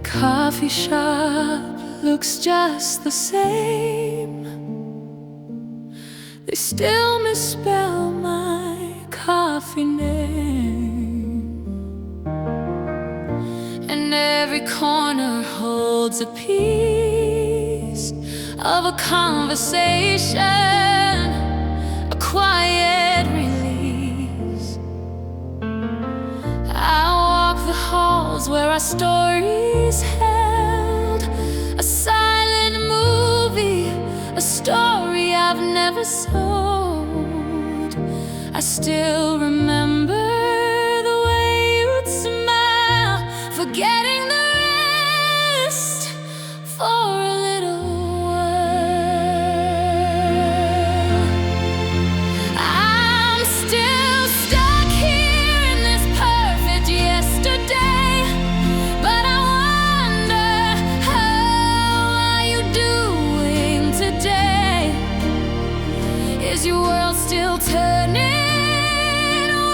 coffee shop looks just the same. They still misspell my coffee name, and every corner holds a piece of a conversation, a quiet release. I walk the halls where our stories held, a silent movie, a story I've never sold. I still remember the way you'd smile, forgetting the rest for a little while. I'm still stuck here in this perfect yesterday, but I wonder, how are you doing today? Is your world still turning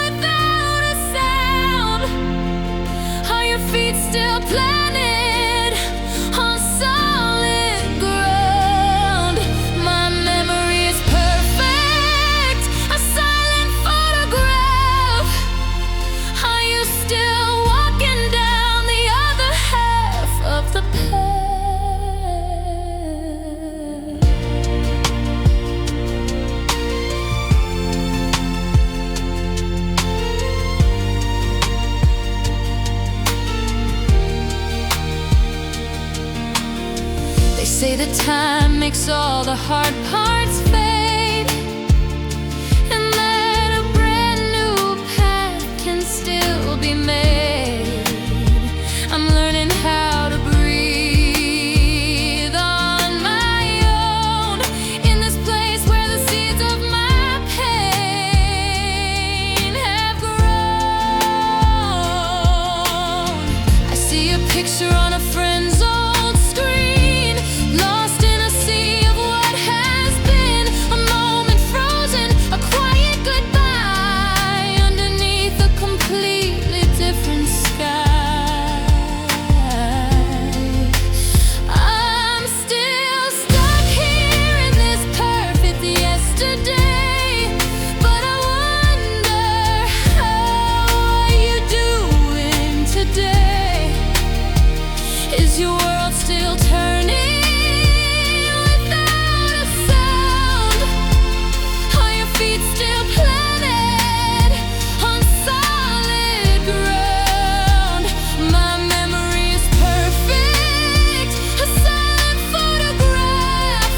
without a sound? Are your feet still planted on solid ground? My memory is perfect, a silent photograph. Are you still walking down the other half of the path? They say that time makes all the hard parts fade, and that a brand new path can still be made. I'm learning how to breathe on my own in this place where the seeds of my pain have grown. I see a picture on a friend's old screen, lost in a sea of what has been, a moment frozen, a quiet goodbye underneath a completely different sky. I'm still stuck here in this perfect yesterday, but I wonder, how are you doing today? Is your world still turning without a sound? Are your feet still planted on solid ground? My memory is perfect, a silent photograph.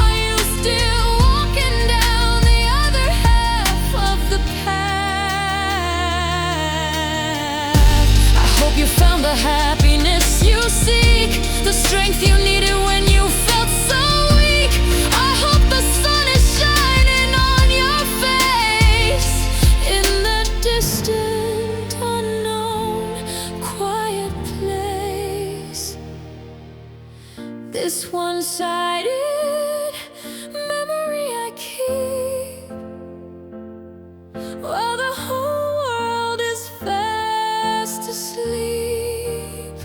Are you still walking down the other half of the path? I hope you found the happiness you seek, the strength you needed when you felt so weak. I hope the sun is shining on your face in the distant, unknown, quiet place. This one-sided memory I keep while the whole world is fast asleep.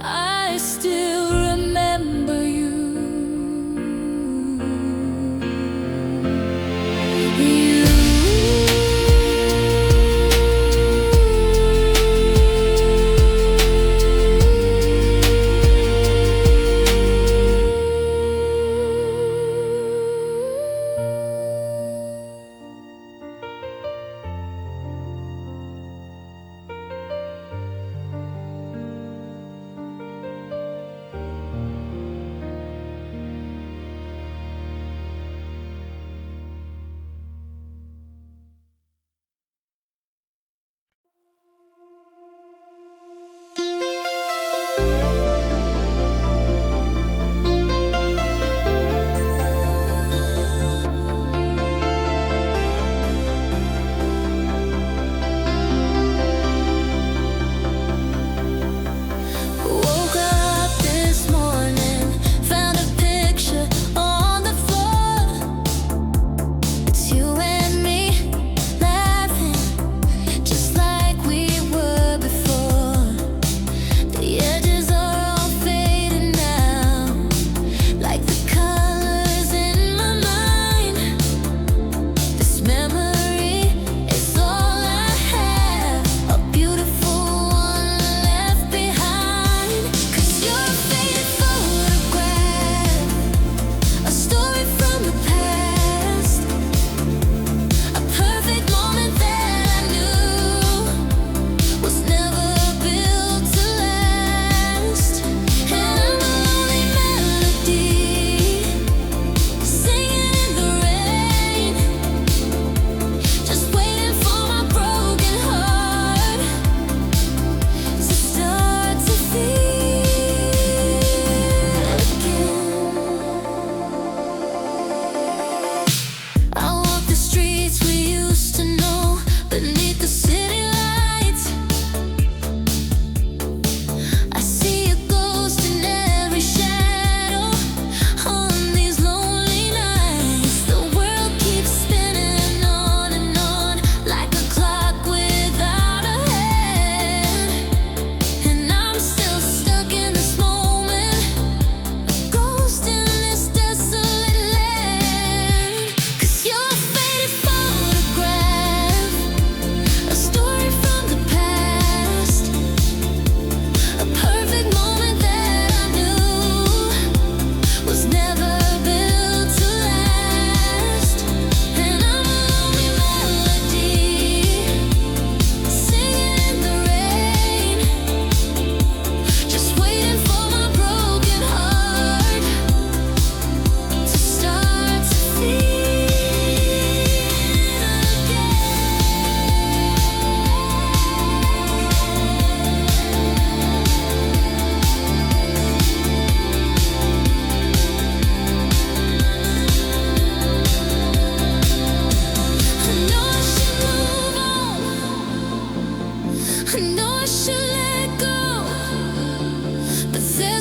I still remember you.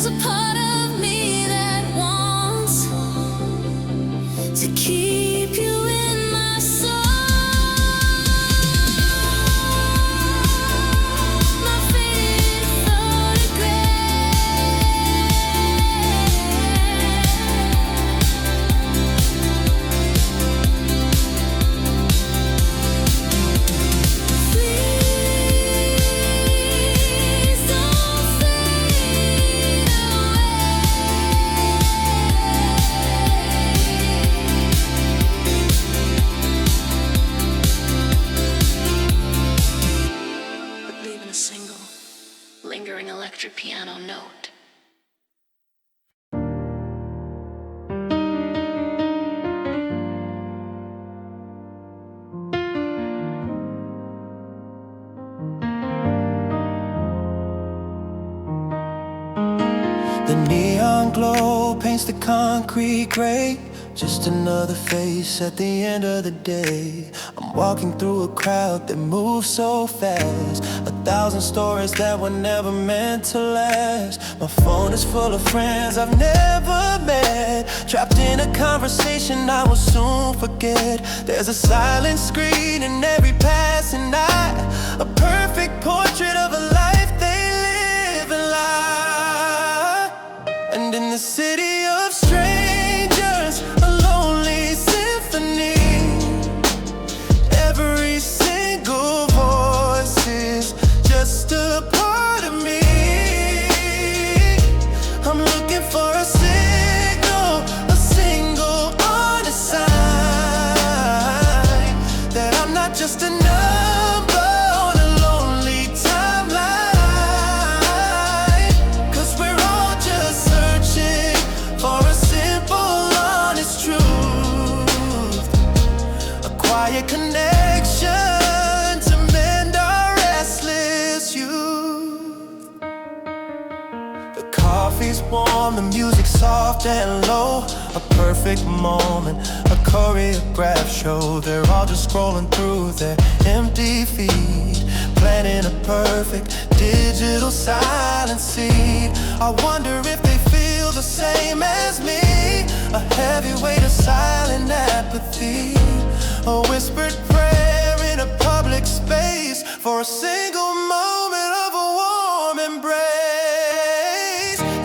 there's a part of me that wants to keep you in my soul. My faded Please don't fade away. But leaving a single, lingering electric piano note. The neon glow paints the concrete gray. Just another face at the end of the day. I'm walking through a crowd that moves so fast. 1,000 stories that were never meant to last. My phone is full of friends I've never met. Trapped in a conversation I will soon forget. There's a silent screen in every passing night. A perfect portrait of a life they live and lie. And in the city of strangers, a lonely symphony. Every single voice is just a part of me. I'm looking for a signal, a single honest sign that I'm not just a number on a lonely timeline. 'Cause we're all just searching for a simple, honest truth. A quiet connection to mend our restless youth. The coffee's warm, the music's soft and low. A perfect moment, a choreographed show. They're all just scrolling through their empty feed, planning a perfect digital silent seed. I wonder if they feel the same as me. A heavy weight of silent apathy. A whispered prayer in a public space for a single moment of a warm embrace.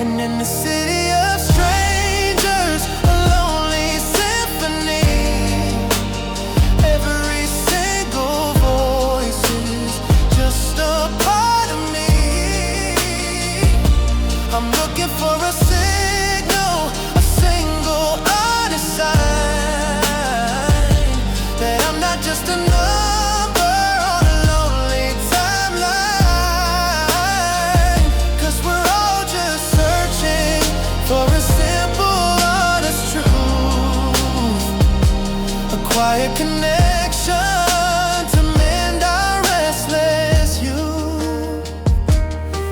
And in the city of strangers, a lonely symphony. Every single voice is just a part of me. I'm looking for a signal, a single honest sign that I'm not just a number on a lonely timeline. 'Cause we're all just searching for a simple honest truth. A quiet connection to mend our restless youth.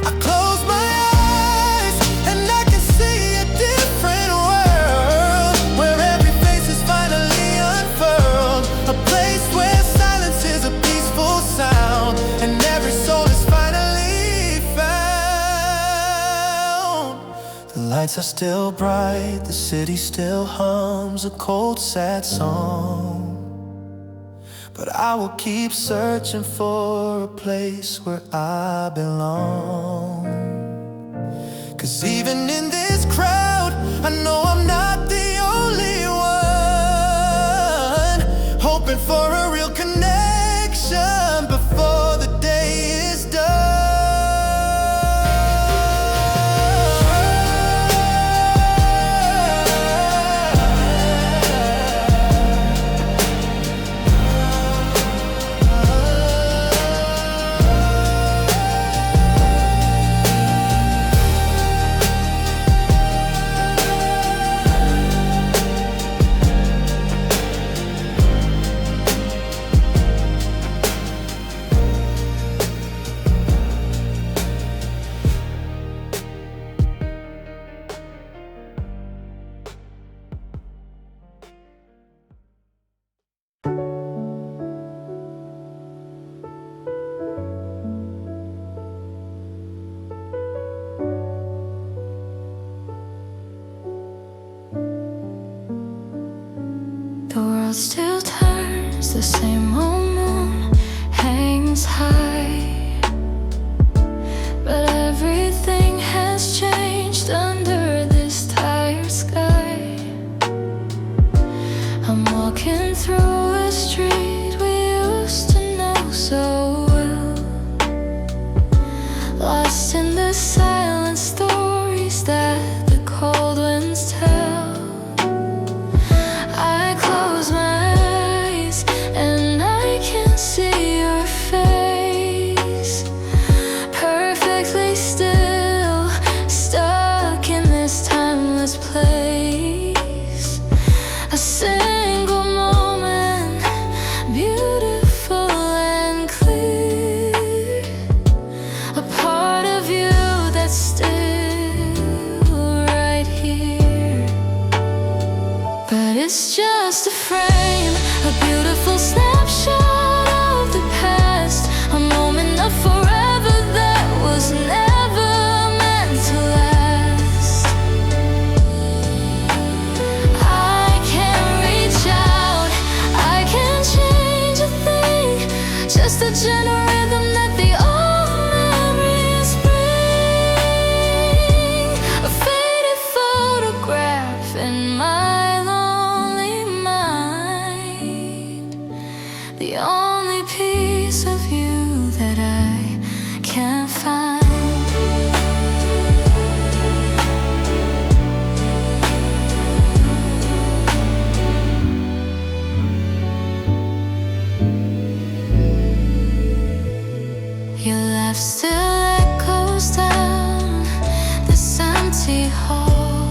I close my eyes and I can see a different world, where every face is finally unfurled. A place where silence is a peaceful sound, and every soul is finally found. The lights are still bright, the city still hums a cold, sad song. But I will keep searching for a place where I belong. 'Cause even in this crowd, I know I'm not the only one hoping for a real connection before the day is done. still turns, the same old moon hangs high, but everything has changed under this tired sky. I'm walking through a street we used to know so well, lost in the silent stories that the cold winds tell. I close my eyes and I can see your face, perfectly still, stuck in this timeless place. A single moment, beautiful and clear, a part of you that's still right here. But it's just a frame, a beautiful snapshot of the past, a moment of forever that was never meant to last. I can't reach out, I can't change a thing, just a gentle rhythm that the old memories bring. A faded photograph in my lonely mind, the only piece of you that I can't find. Your laugh still echoes down this empty hall,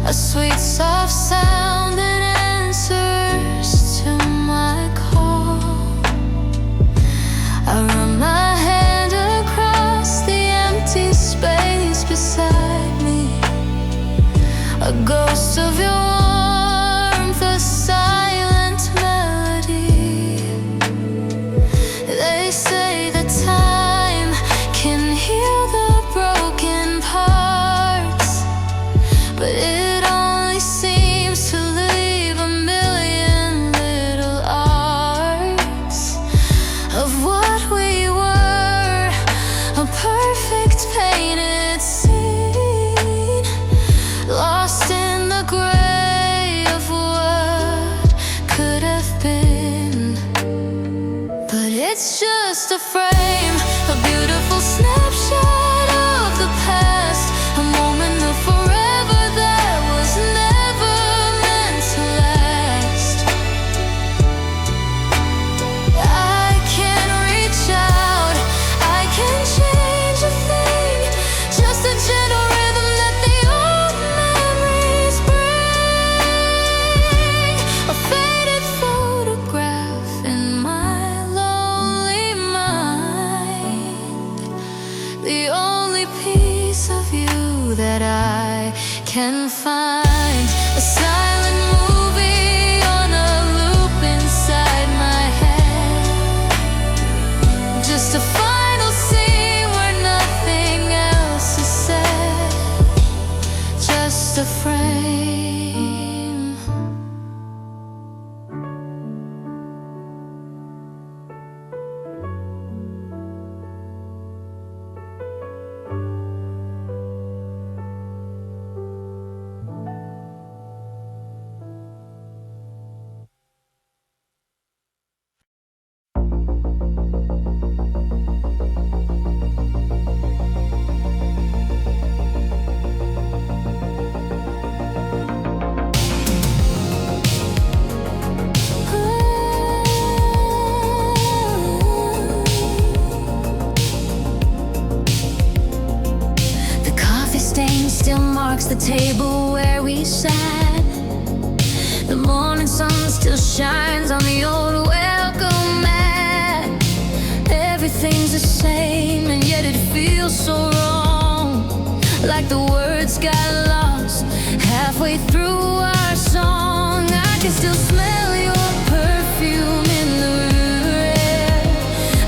a sweet soft sound that answers to my call. I run my hand across the empty space beside me, a ghost of your warmth, a silent melody. They say that time can heal the broken parts, but it only seems to leave a million little arcs of what we were, a perfect painted scene, lost in the gray of what could have been. But it's just a frame, a beautiful snapshot of the past, a moment of forever that was never meant to last. I can't reach out, I can't change a thing, just a gentle rhythm that the old memories bring. A faded photograph in my lonely mind, the only piece of you that I can find. A silent movie on a loop inside my head, just a final scene where nothing else is said, just a frame. The coffee stain still marks the table where we sat. The morning sun still shines on the old welcome mat. Everything's the same and yet it feels so wrong, like the words got lost halfway through our song. I can still smell your perfume in the air,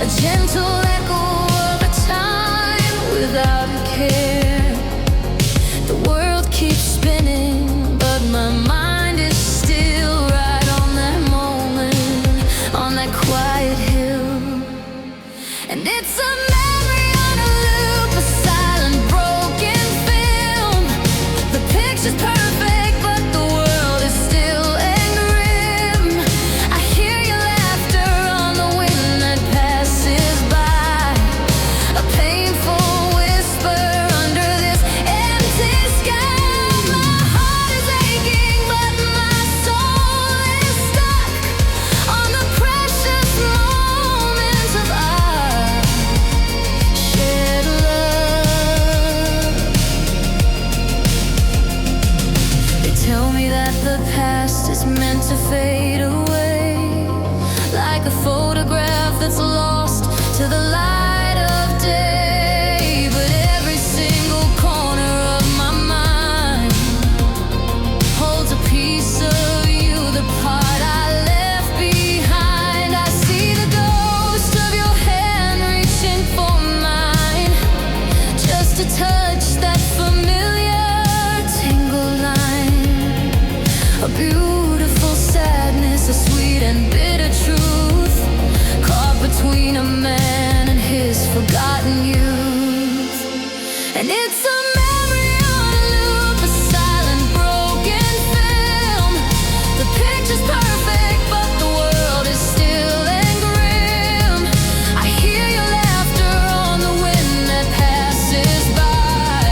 a gentle echo of a time without a care. The world keeps spinning, but my mind is still to fade away, like a photograph that's lost to the light of day. But every single corner of my mind holds a piece of you, the part I left behind. I see the ghost of your hand reaching for mine, just to touch that familiar tangled line. A beautiful sadness, a sweet and bitter truth, caught between a man and his forgotten youth. And it's a memory on a loop, a silent broken film. The picture's perfect, but the world is still and grim. I hear your laughter on the wind that passes by,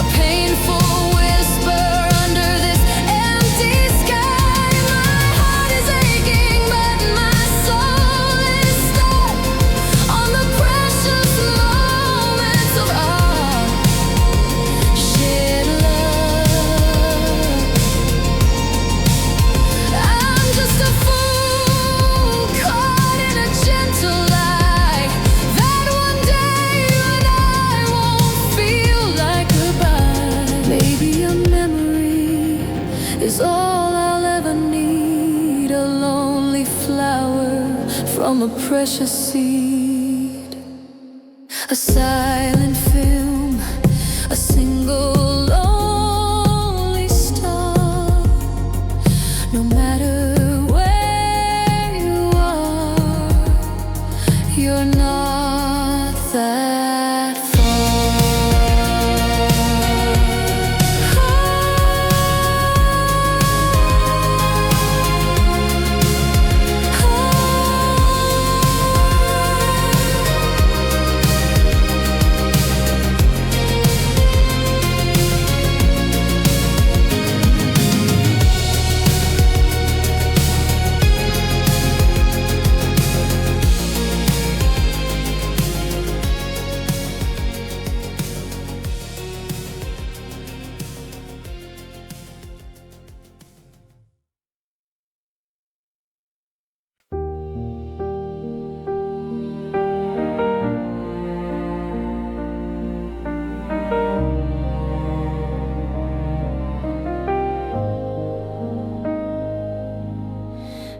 a painful whisper under this empty sky. My heart is aching, but my soul is stuck on the precious moments of our shared love. I'm just a fool caught in a gentle lie, that one day you and I won't feel like goodbye. Maybe a memory is all I'll ever need, a lonely flower from a precious seed, a silent film, a single lonely star. No matter where you are, you're not that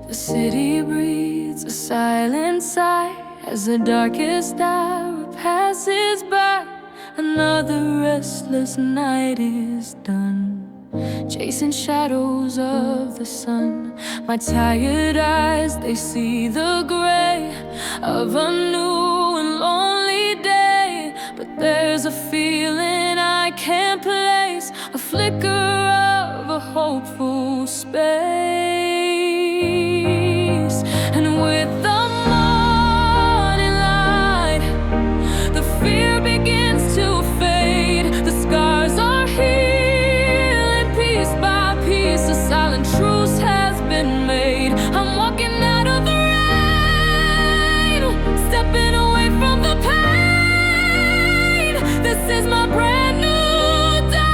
The city breathes a silent sigh as the darkest hour passes by. Another restless night is done, chasing shadows of the sun. My tired eyes, they see the gray of a new and lonely day. But there's a feeling I can't place, a flicker of a hopeful space. And with the morning light, the fear begins to fade. The scars are healing piece by piece. A silent truce has been made. I'm walking out of the rain, stepping away from the pain. This is my brand new dawn.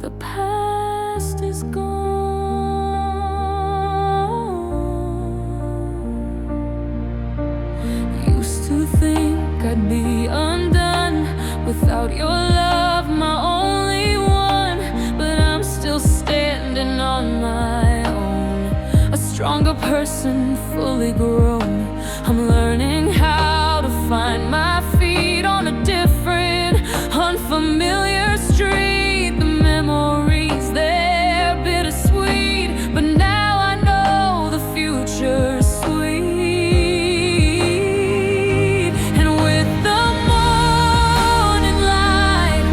The past is gone. Used to think I'd be undone without your love, my only one. But I'm still standing on my own, a stronger person, fully grown. I'm learning how to find my feet on a different, unfamiliar street. The memories, they're bittersweet, but now I know the future's sweet. And with the morning light,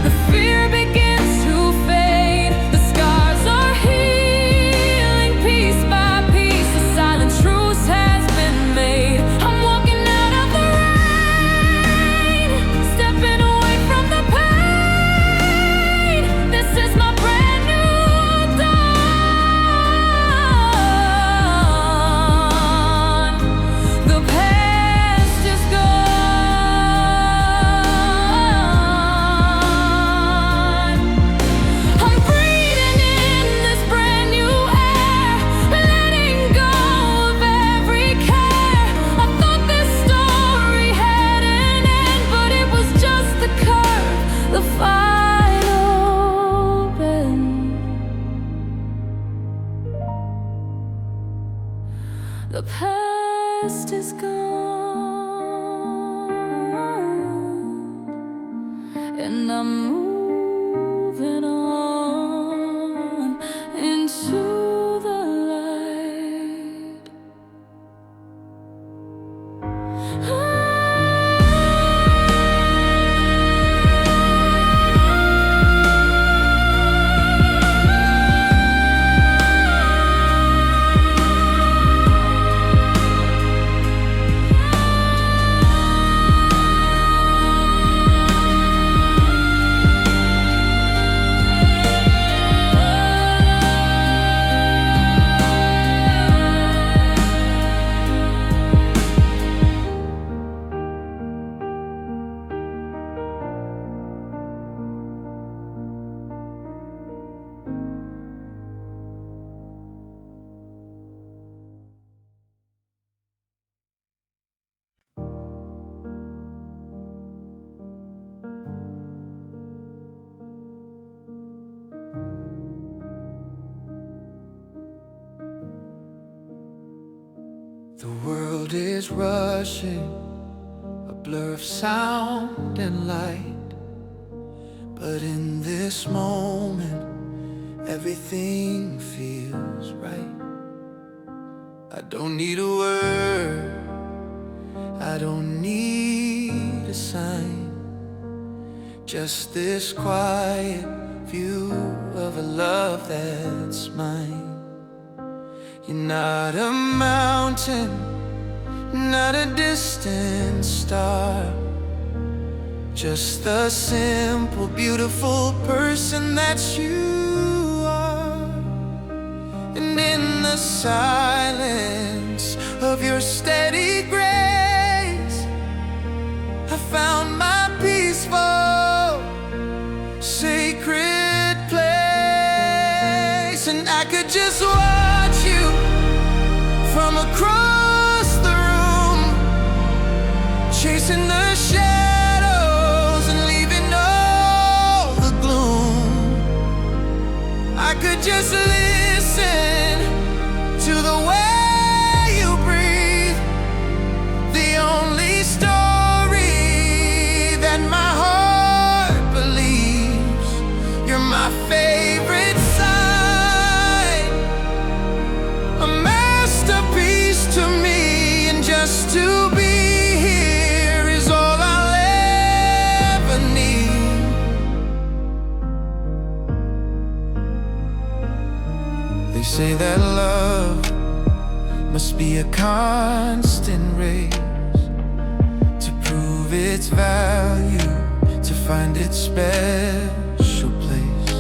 the fear begins to fade. The scars are healing piece by piece. A silent truce has been made. past is gone, and I'm moving on into the light. The world is rushing, a blur of sound and light. But in this moment, everything feels right. I don't need a word, I don't need a sign. Just this quiet view of a love that's mine. You're not a mountain, not a distant star, just the simple, beautiful person that you are. And in the silence of your steady grace, I found my peaceful, sacred place. And I could just watch you from across the room, chasing the shadows and leaving all the gloom. I could just listen to the way you breathe, the only story that my heart believes. You're my favorite sign, a masterpiece to me, and just to be here is all I'll ever need. They say that love must be a constant race to prove its value, to find its special place.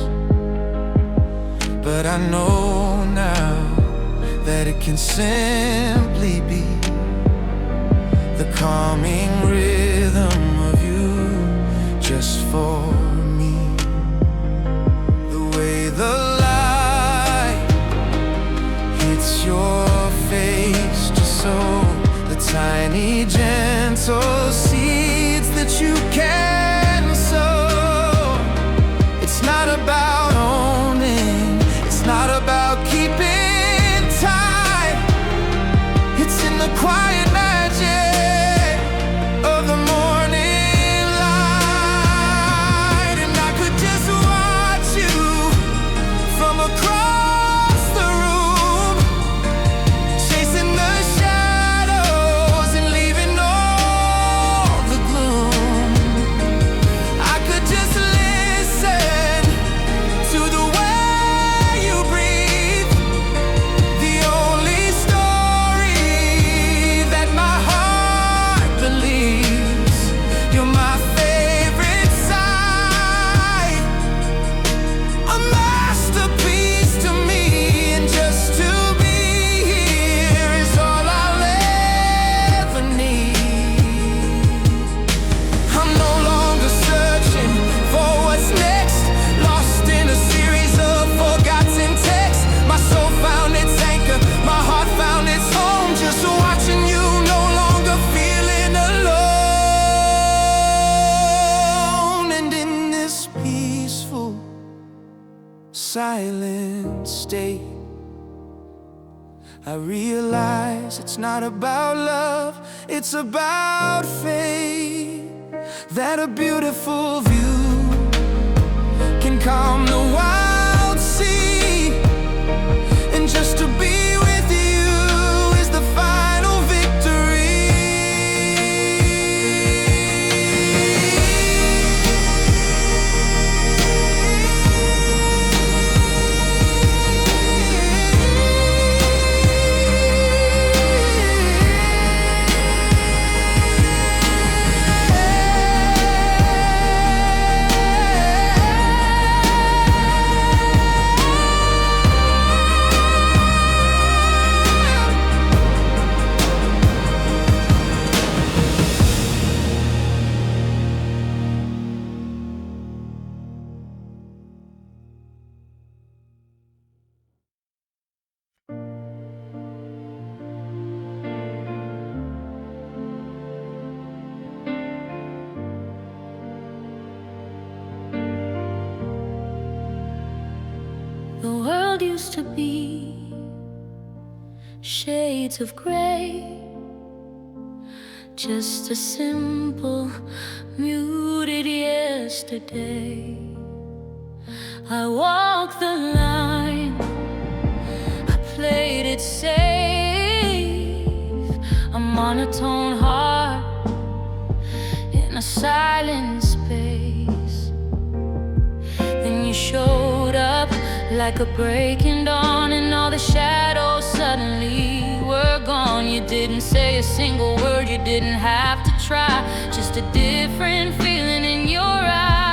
But I know now that it can simply be the calming rhythm of you just for me. The way the light hits your face, just so the tiny gentle seeds that you can sow. It's not about owning, it's not about keeping time. It's in the quiet magic of the morning light. And I could just watch you from across the room, chasing the shadows and leaving all the gloom. I could just listen to the way you breathe, the only story I realize it's not about love, it's about faith. That a beautiful view can calm the wild sea, and just to be with you is the final victory. The world used to be shades of gray, just a simple, muted yesterday. I walked the line, I played it safe, a monotone heart in a silent space. Then you showed up like a breaking dawn, and all the shadows suddenly were gone. You didn't say a single word, you didn't have to try, just a different feeling in your eyes.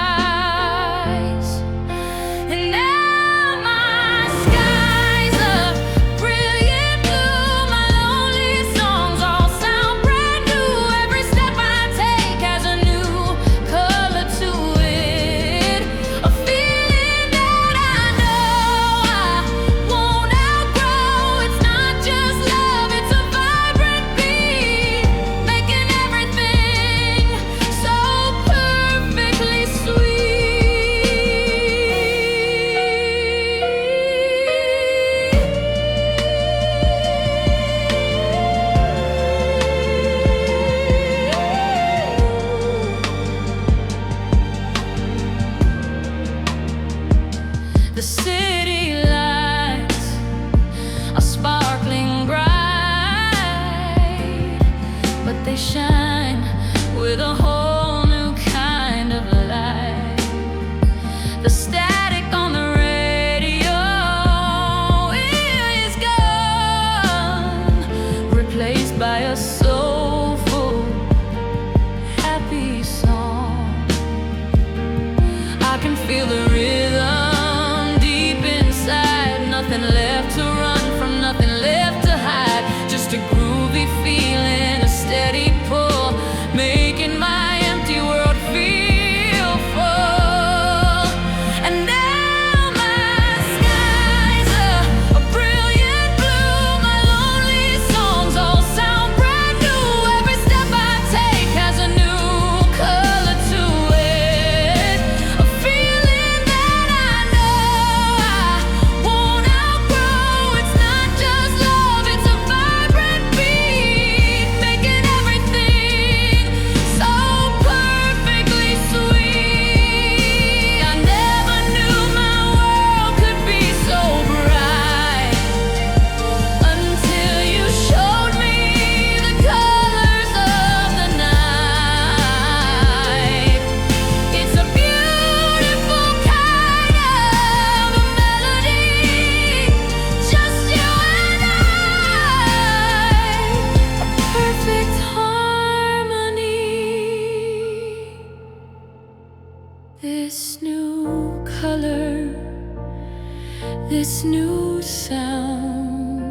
And now my skies are brilliant blue, my lonely songs all sound brand new. Every step I take has a new color to it, a feeling that I know I won't outgrow. It's not just love, it's a vibrant beat, making everything so perfectly sweet. The city lights are sparkling bright, but they shine with a whole new kind of light. The static on the radio is gone, replaced by a soulful, happy song. I can feel the rhythm deep inside, nothing left to run from, nothing left to hide, just a groovy feeling, a steady pull, making my empty world feel full. And now my skies are brilliant blue, my lonely songs all sound brand new. Every step I take has a new color to it, a feeling that I know I won't outgrow. It's not just love, it's a vibrant beat, making everything so perfectly sweet. I never knew my world could be so bright until you showed me the colors of the night. It's a beautiful kind of a melody, just you and I, a perfect harmony. This new color, this new sound,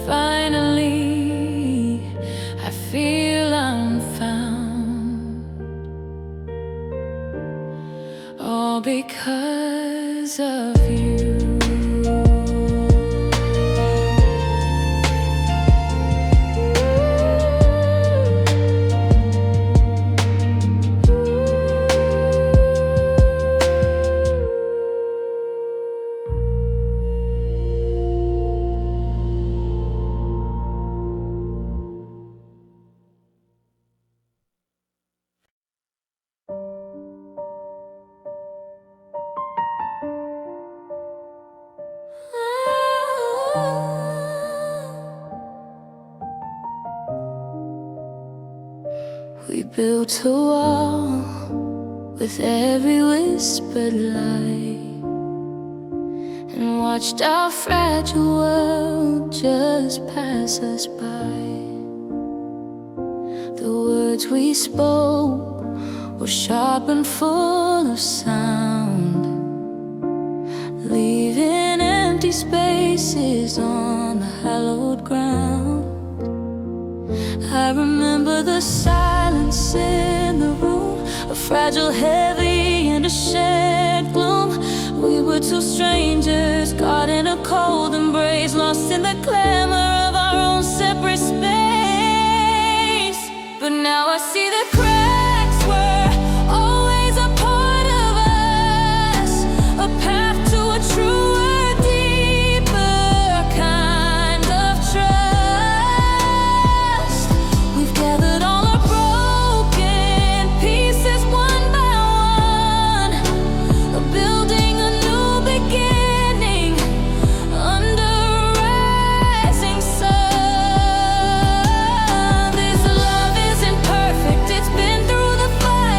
finally I feel I'm found, all because of you. We built a wall with every whispered lie, and watched our fragile world just pass us by. The words we spoke were sharp and full of sound, leaving empty spaces on the hallowed ground. I remember the silence in the room, a fragile, heavy, and a shared gloom. We were two strangers caught in a cold embrace, lost in the glamour of our own separate space. But now I see the cracks were always a part of us, a path to a truer, deeper kind of trust. We've gathered all our broken pieces one by one, building a new beginning under a rising sun. This love isn't perfect, it's been through the fire,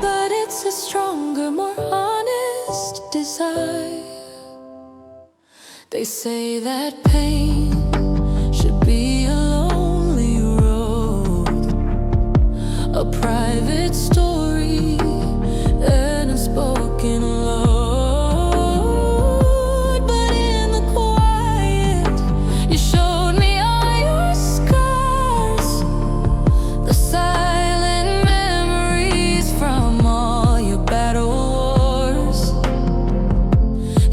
but it's a stronger, more honest desire. They say that pain should be a lonely road, a private story, an unspoken load. But in the quiet, you showed me all your scars, the silent memories from all your battle wars.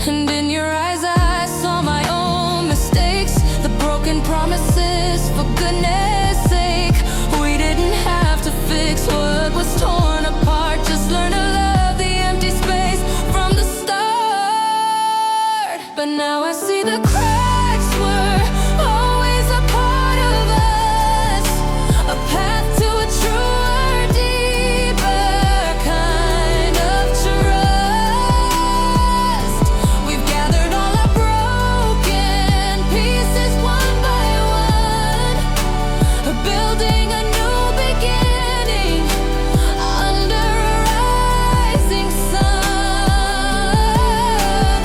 And in your eyes I saw my own mistakes, the broken promises, for goodness sake. We didn't have to fix what was torn apart, just learn to love the empty space from the start. But now I see the cracks were always a part of us, a path to a truer, deeper kind of trust. We've gathered all our broken pieces one by one, building a new beginning under a rising sun.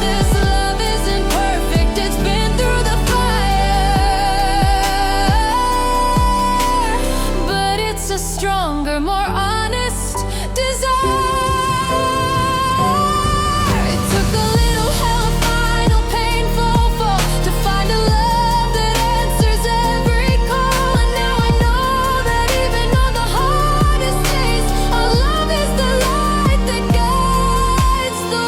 This love isn't perfect, it's been through the fire, but it's a stronger, more honest desire. It took a little hell, a final painful fall, to find a love that answers every call. And now I know that even on the hardest days, our love is the light that guides the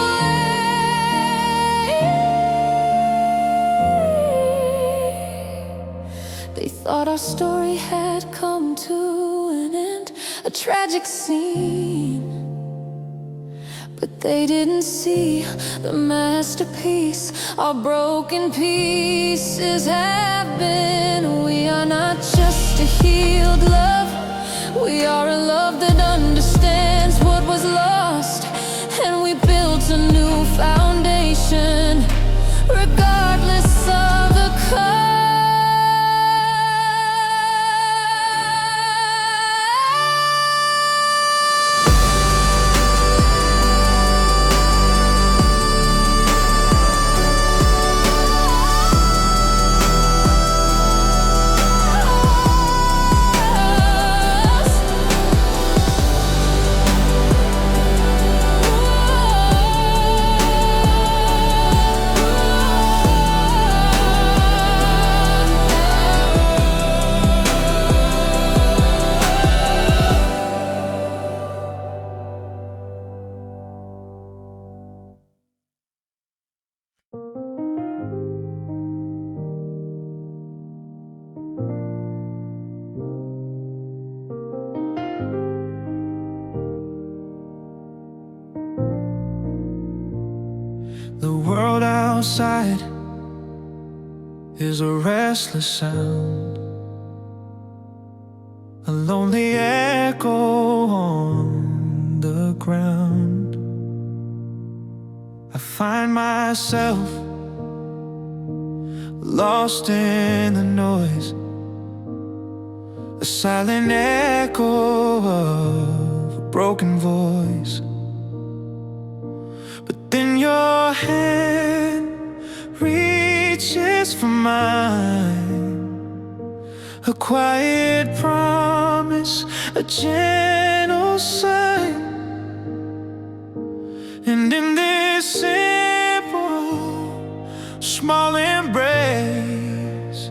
way. They thought our story had come to an end, a tragic scene, but they didn't see the masterpiece our broken pieces have been. We are not just a healed love, we are a love that understands what was lost, and we built a new foundation regardless of the cost. The world outside is a restless sound, a lonely echo on the ground. I find myself lost in the noise, the silent echo of a broken voice. But then your hand reaches for mine, a quiet promise, a gentle sign. And in this simple, small embrace,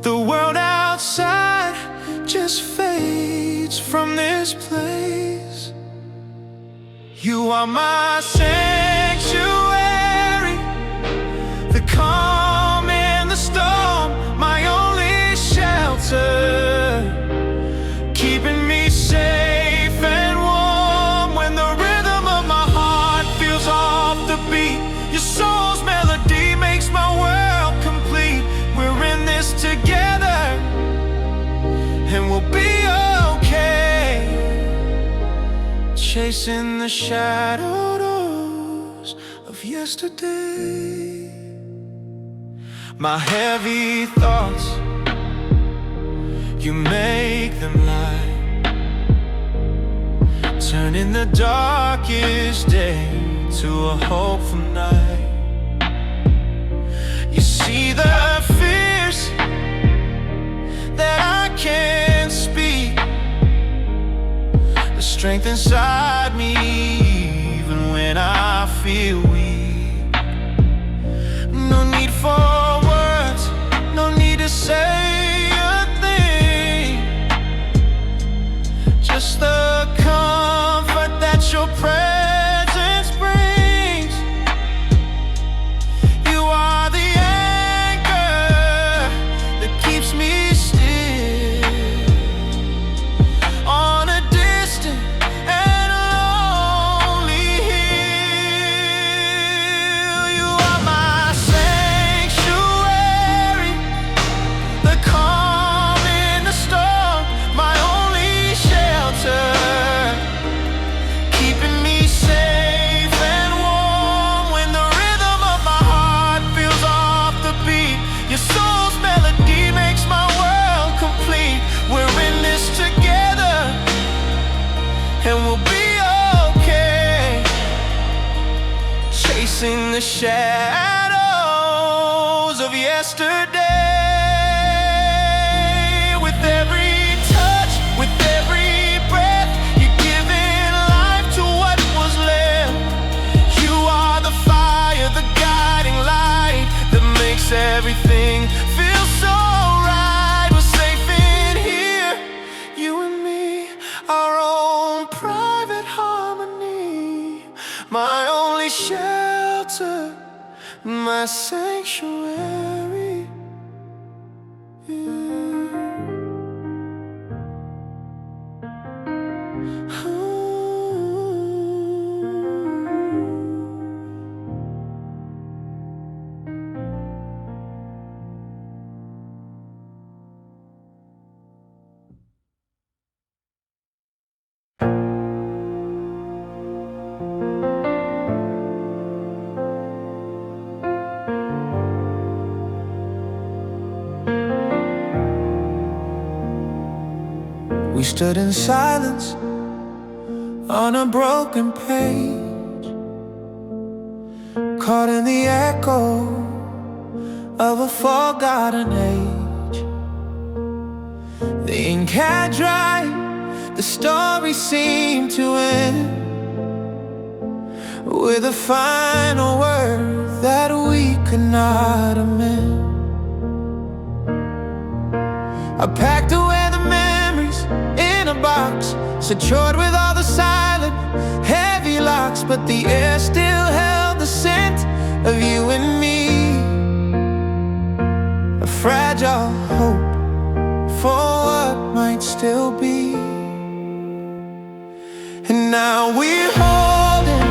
the world outside just fades from this place. You are my sanctuary, the calm in the storm, my only shelter, keeping me safe and warm when the rhythm of my heart feels off the beat. Your soul's melody makes my world complete. We're in this together, and we'll be okay, chasing the shadows of yesterday. My heavy thoughts, you make them light, turning the darkest day to a hopeful night. You see the fears that I can't speak, the strength inside me even when I feel weak. No need for words, no need to say a thing, just the comfort that your presence brings. You are the anchor that keeps me still on a distant and lonely hill. You are my sanctuary, the calm in the storm, my only shelter, keeping me safe and warm when the rhythm of my heart feels off the beat. Your soul's melody makes my world complete. We're in this together, and we'll be okay, chasing the shadows of yesterday. With every touch, with every breath, you're giving life to what was left. You are the fire, the guiding light that makes everything feel so right. We're safe in here, you and me, our own private harmony, my only shelter, my sanctuary. We stood in silence on a broken page, caught in the echo of a forgotten age. The ink had dried, the story seemed to end with a final word that we could not amend. I packed away the memories in a box, secured with all the silent, heavy locks, but the air still held the scent of you and me. A fragile hope for what might still be. And now we're holding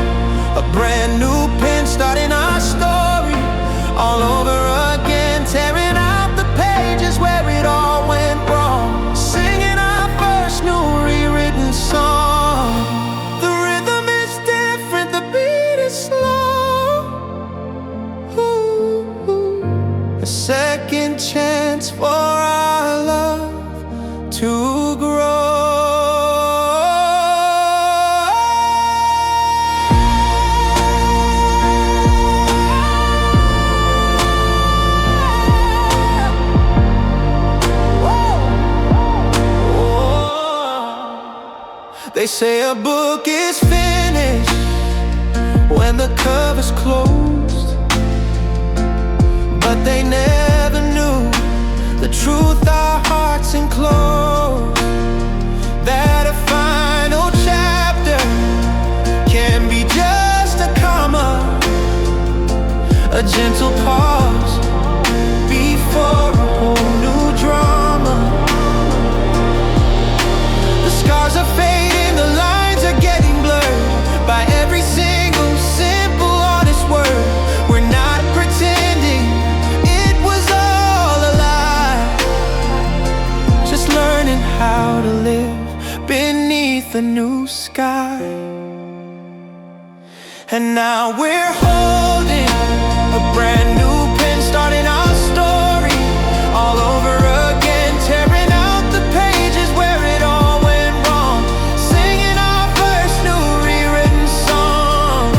a brand new pen, starting our story all over again, tearing out the pages where it all went wrong, singing our first new rewritten song. The rhythm is different, the beat is slow. Ooh, a second chance for our love to grow. They say a book is finished when the cover's closed, but they never knew the truth our hearts enclose. That a final chapter can be just a comma, a gentle pause before a whole new drama. The scars are fading, the lines are getting blurred by every single simple honest word. We're not pretending it was all a lie, just learning how to live beneath a new sky. And now we're holding a brand new pen, starting our story all over again, tearing out the pages where it all went wrong, singing our first new rewritten song.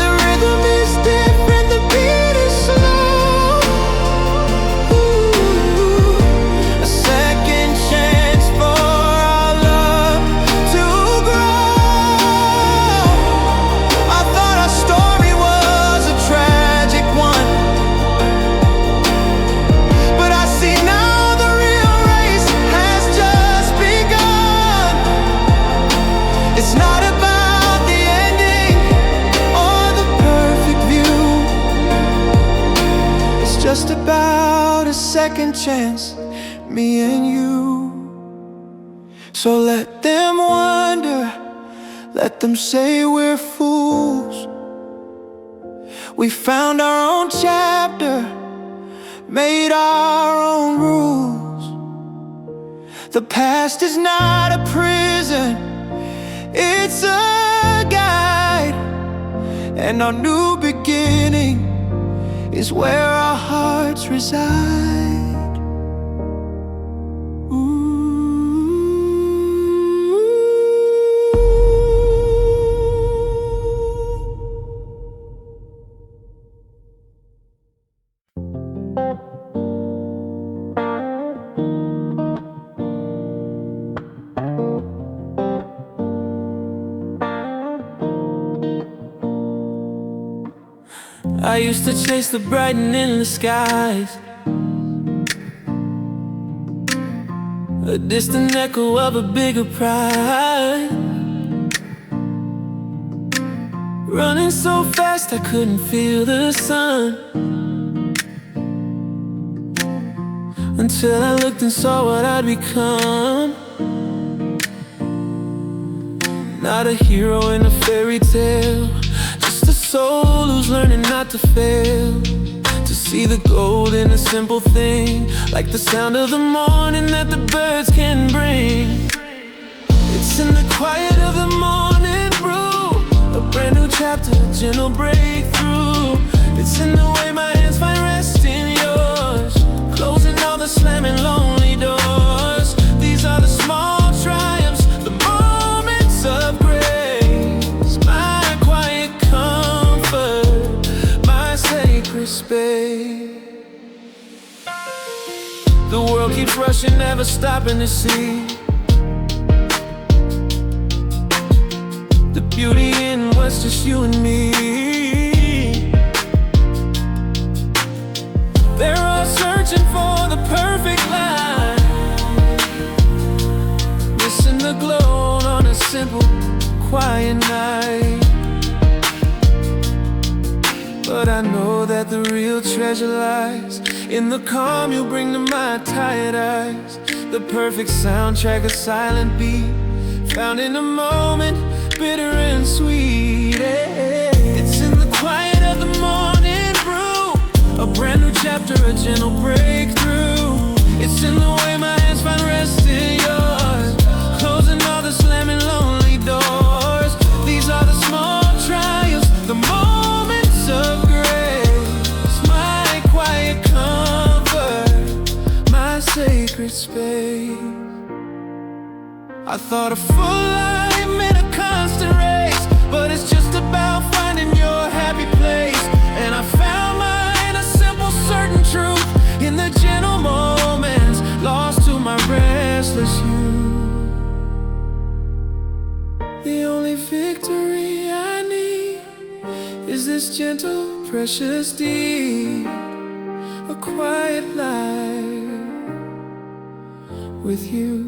The rhythm is different, the beat is slow. Ooh, a second chance for our love to grow. I thought our story was a tragic one, but I see now the real race has just begun. It's not about the ending or the perfect view, it's just about a second chance, me and you. So let them wonder, let them say we're fools. We found our own chapter, made our own rules. The past is not a prison, it's a guide, and our new beginning is where our hearts reside. Ooh. I used to chase the bright and endless skies, a distant echo of a bigger pride. Running so fast I couldn't feel the sun, until I looked and saw what I'd become. Not a hero in a fairy tale, just a soul who's learning not to fail, to see the gold in a simple thing, like the sound of the morning that the birds can bring. It's in the quiet of the morning brew, a brand new chapter, a gentle breakthrough. It's in the way my hands find rest in yours, closing all the slamming lonely doors. These are the small triumphs, the moments of grace, my quiet comfort, my sacred space. The world keeps rushing, never stopping to see the beauty in what's just you and me. They're all searching for the perfect line, missing the glow on a simple, quiet night. But I know that the real treasure lies in the calm you bring to my tired eyes, the perfect soundtrack, a silent beat, found in a moment, bitter and sweet. It's in the quiet of the morning brew, a brand new chapter, a gentle breakthrough. It's in the way my hands find rest in yours, closing all the slamming lonely doors. These are the small trials, the moments of grace, my quiet comfort, my sacred space. I thought a full life meant a constant race, but it's just about finding your happy place. And I found mine, a simple certain truth in the gentle moments, lost to my restless youth. The only victory I need is this gentle, precious deed, a quiet life with you.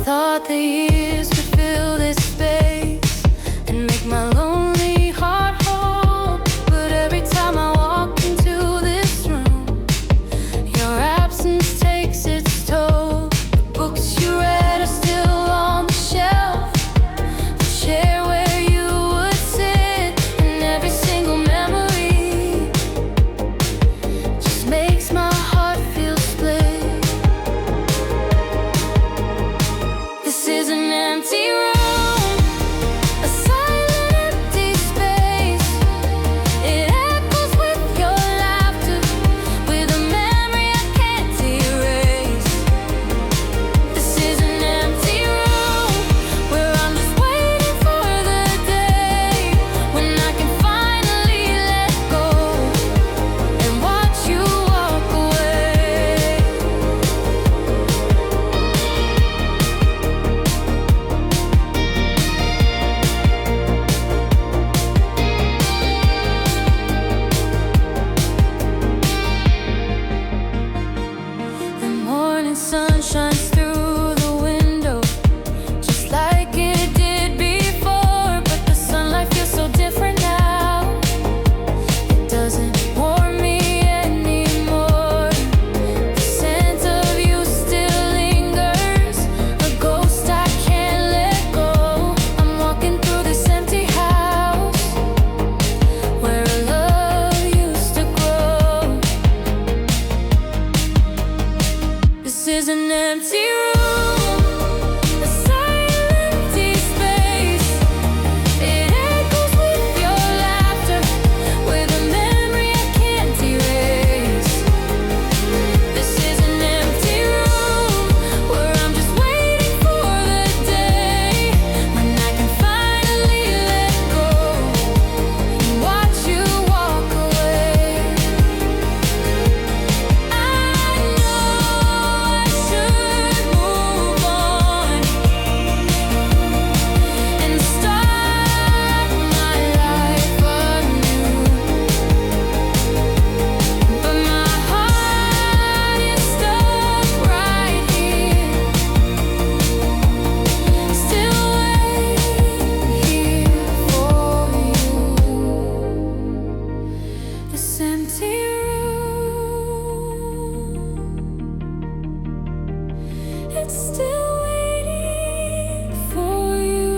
Thought the years would fill this space and make my lonely heart whole. But every time I walk into this room, your absence takes its toll. The books you read are still on the shelf, the chair where you would sit, and every single memory just makes my heart feel split. This is an empty room, a silent empty space. It echoes with your laughter, with a memory I can't erase. This is an empty room, where I'm just waiting for the day when I can finally let go and watch you walk away. The morning sun shines through the window, just like it did before. But the sunlight feels so different now. It doesn't warm me anymore. The scent of you still lingers, a ghost I can't let go. I'm walking through this empty house where love used to grow. This is an empty room, a silent empty space. It echoes with your laughter, with a memory I can't erase. This is an empty room, where I'm just waiting for the day when I can finally let go and watch you walk away. I know I should move on and start my life anew, but my heart is stuck right here, still waiting here for you. This empty room, it's still waiting for you.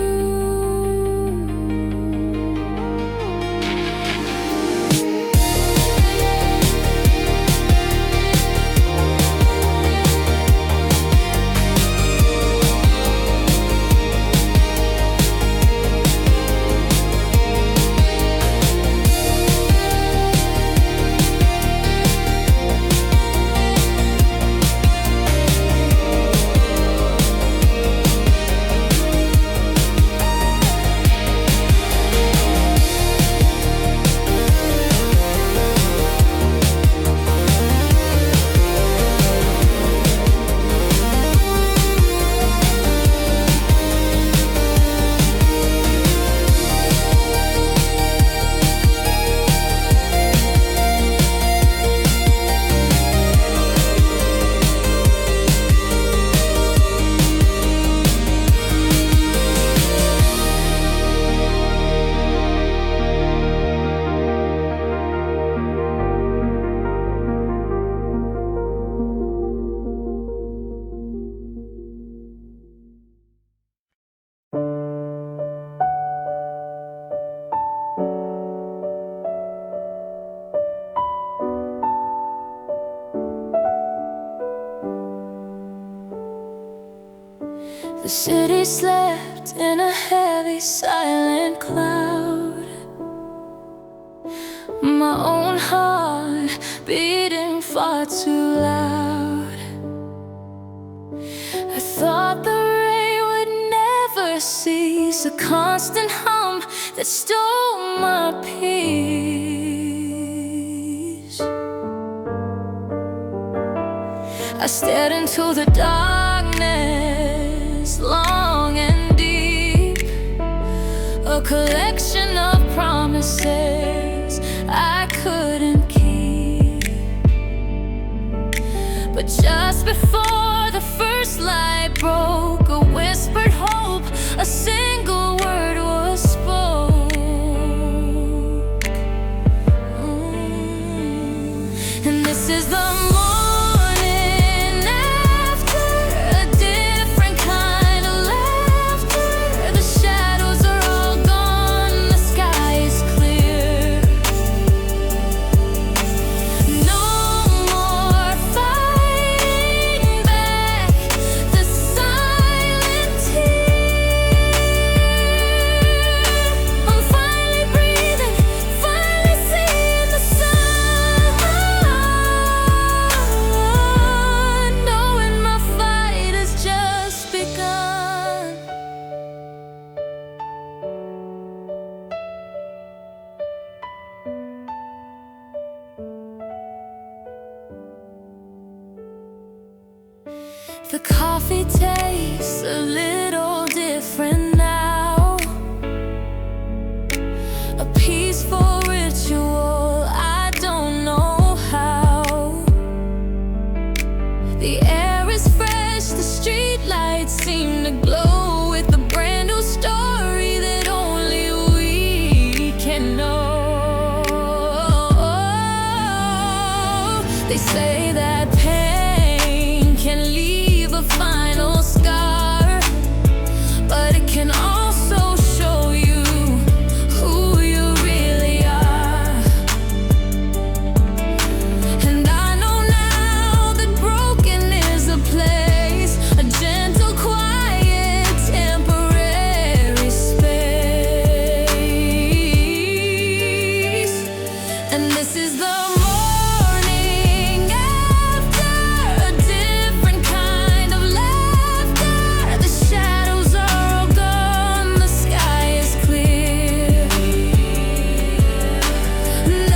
The city slept in a heavy, silent cloud. My own heart beating far too loud. I thought the rain would never cease, a constant hum that stole my peace. I stared into the darkness, long and deep, a collection of promises I couldn't keep. But just before the first light broke, a whispered hope, a single word was spoke. And this is the the coffee tastes a little different now. A peaceful ritual, I don't know how. The air is fresh, the street lights seem to glow with a brand new story that only we can know. They say that pain can leave a final scar, but it can also show you who you really are. And I know now that broken is a place, a gentle, quiet, temporary space. And this is the morning after, a different kind of laughter. The shadows are all gone, the sky is clear.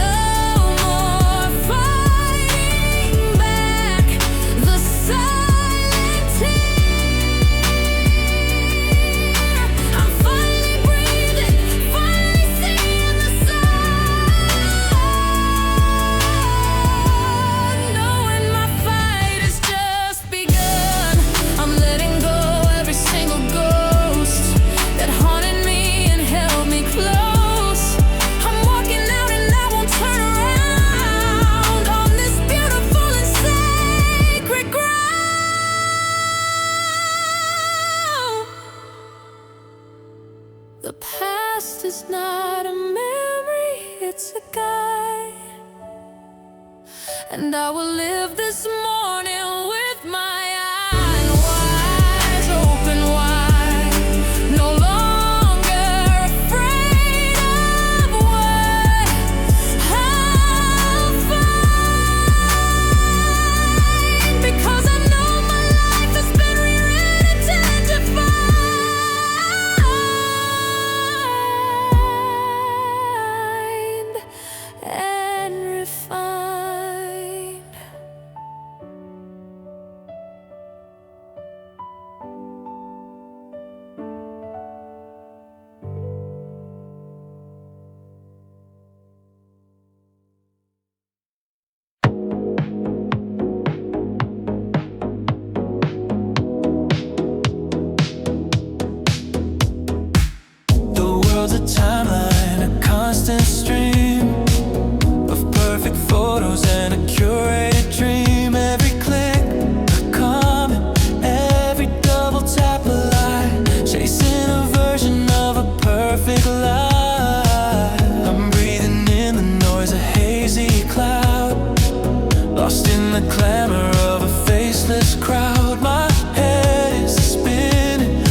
No more fighting back the silent tear. I'm finally breathing, finally seeing the sun, knowing my fight has just begun. I'm letting go every single ghost that haunted me and held me close. I'm walking out and I won't turn around on this beautiful and sacred ground. The past is not a memory, it's a guide. And I will live this morning with my eyes open wide, no longer afraid of what I'll find, because I know my life has been rewritten to find and refined. The world's a timeline, a constant stream of perfect photos and a curated dream. Every click, a comment, every double tap, a lie, chasing a version of a perfect life. I'm breathing in the noise, a hazy cloud, lost in the clamor of a faceless crowd. My head is spinning,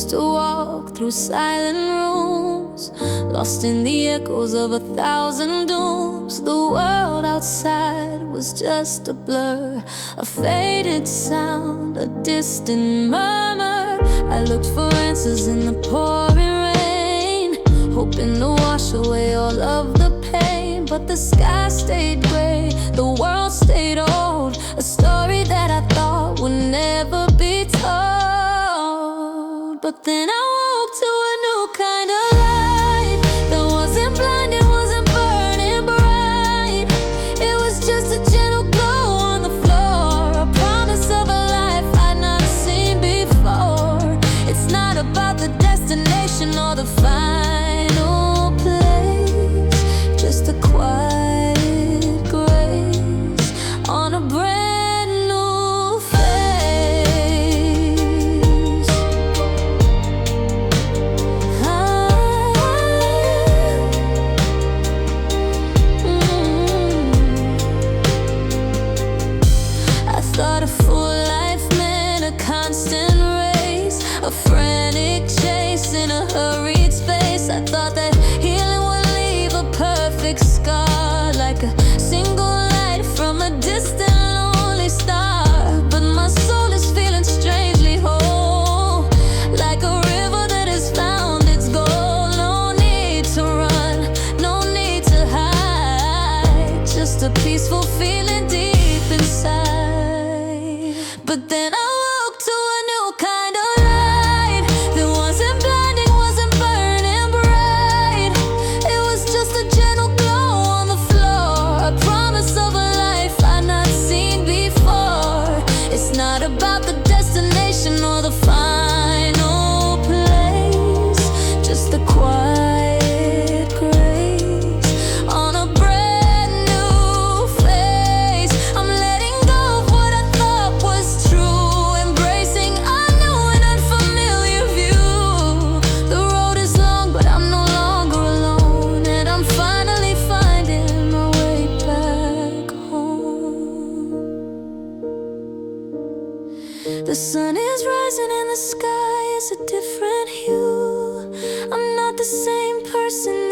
used to walk through silent rooms, lost in the echoes of 1,000 dooms. The world outside was just a blur, a faded sound, a distant murmur. I looked for answers in the pouring rain, hoping to wash away all of the pain. But the sky stayed gray, the world stayed old, a story that I thought would never be told. But then I woke to a new kind of light that wasn't blind, it wasn't burning bright. It was just a gentle glow on the floor, a promise of a life I'd not seen before. It's not about the destination or the final place, just a quiet grace on a brand new face. I thought a full life meant a constant race, a frantic chase in a hurried space. I thought that healing would leave a perfect scar, like a single light from a distant lonely star. But my soul is feeling strangely whole, like a river that has found its goal. No need to run, no need to hide, just a peaceful feeling deep inside. But then I woke to a new kind of light that wasn't blinding, wasn't burning bright. It was just a gentle glow on the floor, a promise of a life I'd not seen before. It's not about the destination or the final place, just a quiet grace on a brand new face. I'm letting go of what I thought was true, embracing a new and unfamiliar view. The road is long, but I'm no longer alone, and I'm finally finding my way back home. The sun is rising and the sky is a different hue. I'm not the same person